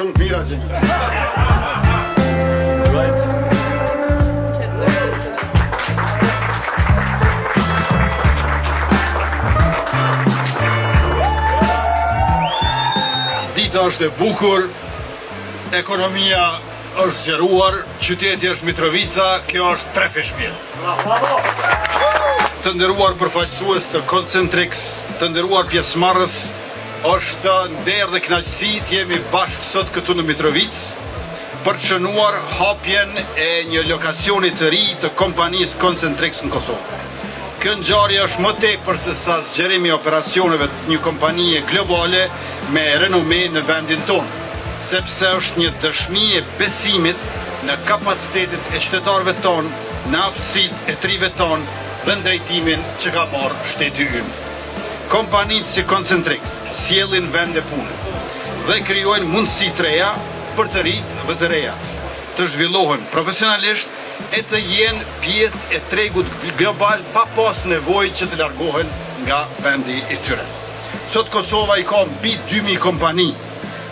shumë të mira që një. Dita është e bukur, ekonomia është zgjeruar, qyteti është Mitrovica, kjo është Trefeshmir. Të nderuar përfaqësues të Concentrix, të nderuar pjesëmarrës, është nder dhe kënaqësi të jemi bashkë sot këtu në Mitrovicë për të shënuar hapjen e një lokacioni të ri të kompanisë Concentrix në Kosovë. Kjo ngjarje është më tepër se sa zgjerimi i operacioneve të një kompanie globale me renome në vendin tonë, sepse është një dëshmi e besimit në kapacitetet e qytetarëve tonë, në aftësitë e trive tonë dhe në drejtimin që ka marrë shteti ynë. Kompanitë si Concentrix sjellin vende pune dhe krijojnë mundësi të reja për të rinjtë dhe të rejat, të zhvillohen profesionalisht e të jenë pjesë e tregut global pa pas nevojë që të largohen nga vendi i tyre. Sot Kosova i ka mbi 2000 kompani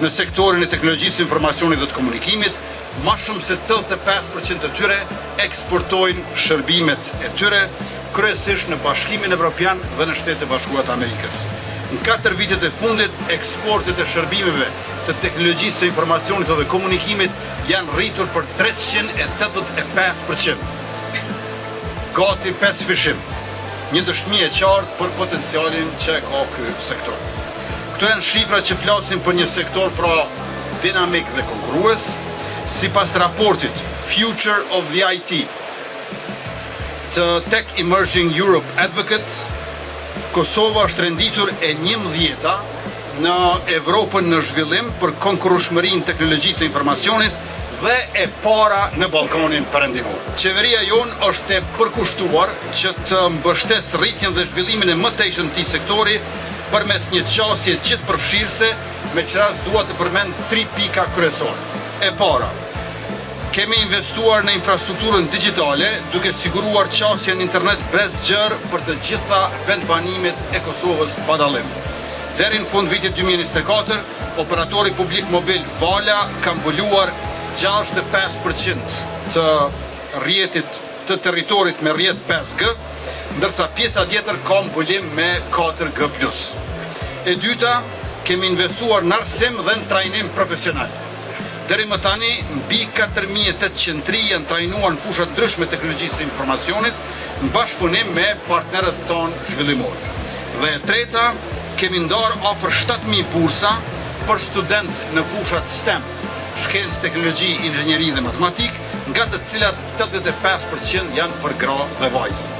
në sektorin e teknologjisë, informacionit dhe të komunikimit, ma shumë se 85% të tyre eksportojnë shërbimet e tyre, kryesisht në Bashkimin Evropian dhe në Shtetet e Bashkuara të Amerikës. Në 4 vitet e fundit, eksportet e shërbimeve të teknologjisë, informacionit dhe komunikimit janë rritur për 385%. Gati 5 fishim, një dëshmi e qartë për potencialin që ka ky sektor. Këto janë shifra që flasin për një sektor pra dinamik dhe konkurrues, sipas raportit Future of the IT të Tech Emerging Europe Advocates, Kosova është renditur e 11-ta në Evropën në zhvillim për konkurrueshmërinë teknologjisë të informacionit dhe e para në Ballkanin Perëndimor. Qeveria jonë është e përkushtuar që të mbështesë rritjen dhe zhvillimin e mëtejshëm të këtij sektori përmes një qasje gjithëpërfshirëse, me që rast dua të përmend 3 pika kryesore. E para, kemi investuar në infrastrukturën digjitale duke siguruar qasjen internet bezgjër për të gjitha vendbanimet e Kosovës pa dallim. Deri në fund vitit 2024, operatori publik mobil Vala ka mbuluar 65% të rrjetit të territorit me rrjet 5G, ndërsa pjesa tjetër ka mbulim me 4G+. E dyta, kemi investuar në arsim dhe në trajnim profesional. Deri më tani, mbi 4800 tri janë trajnuar në fusha ndryshme të teknologjisë së informacionit në bashkëpunim me partnerët tonë zhvillimorë. Dhe e treta, kemi ndarë afër 7000 bursa për studentë në fushat STEM, shkencë, teknologji, inxhinieri dhe matematik, nga të cilat 85% janë për gra dhe vajza.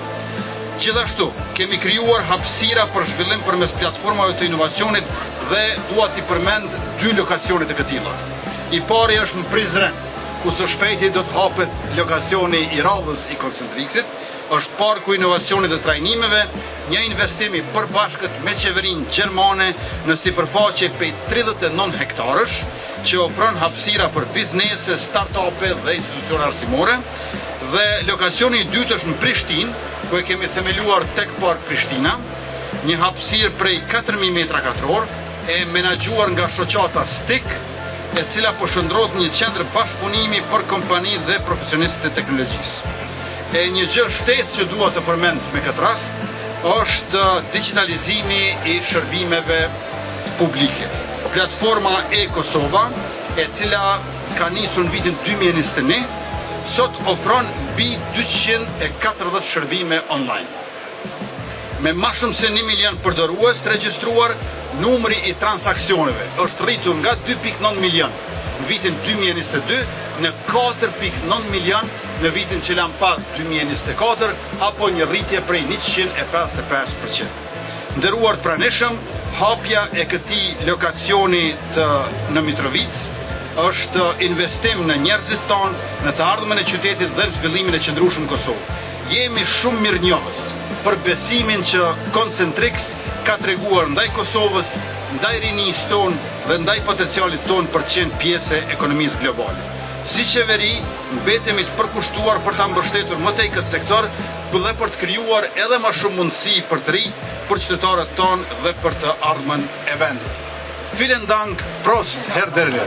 Gjithashtu, kemi krijuar hapësira për zhvillim përmes platformave të inovacionit dhe dua t'i përmend 2 lokacione të këtilla. I pari është në Prizren, ku së shpejti do të hapet lokacioni i radhës i Concentrixit, është parku inovacionit dhe trajnimeve, një investimi përbashkët me qeverinë gjermane në sipërfaqe prej 39 hektarësh, që ofron hapësira për biznese, start-upe dhe institucione arsimore, dhe lokacioni i dytë është në Prishtinë, ku e kemi themeluar Tech Park Prishtina, një hapësirë prej 4000 metra katror, e menaxhuar nga shoqata STIC, e cila po shndrohet një qendër bashkëpunimi për kompani dhe profesionistët e teknologjisë. E një gjë shtesë që dua të përmend me këtë rast është digitalizimi i shërbimeve publike. Platforma e-Kosova, e cila ka nisur në vitin 2021, sot ofron mbi 240 shërbime online. Me ma shumë se 1 milion përdorues të regjistruar, numri i transaksioneve është rritur nga 2.9 milion në vitin 2022 në 4.9 milion në vitin që lan pas 2024, apo një rritje prej 155%. Nderuar të pranishëm, hapja e këtij lokacioni në Mitrovicë është investim në njerëzit tonë, në të ardhmen e qytetit dhe në zhvillimin e qëndrueshëm në Kosovë. Jemi shumë mirënjohës për besimin që Concentrix ka treguar ndaj Kosovës, ndaj rinisë tonë dhe ndaj potencialit tonë për të qenë pjesë e ekonomisë globale. Si qeveri, mbetemi të përkushtuar për ta mbështetur më tej këtë sektor dhe për të krijuar edhe më shumë mundësi për të ri, për qytetarët tonë dhe për të ardhmen e vendit. Vielen Dank, Prost, Herr Derler.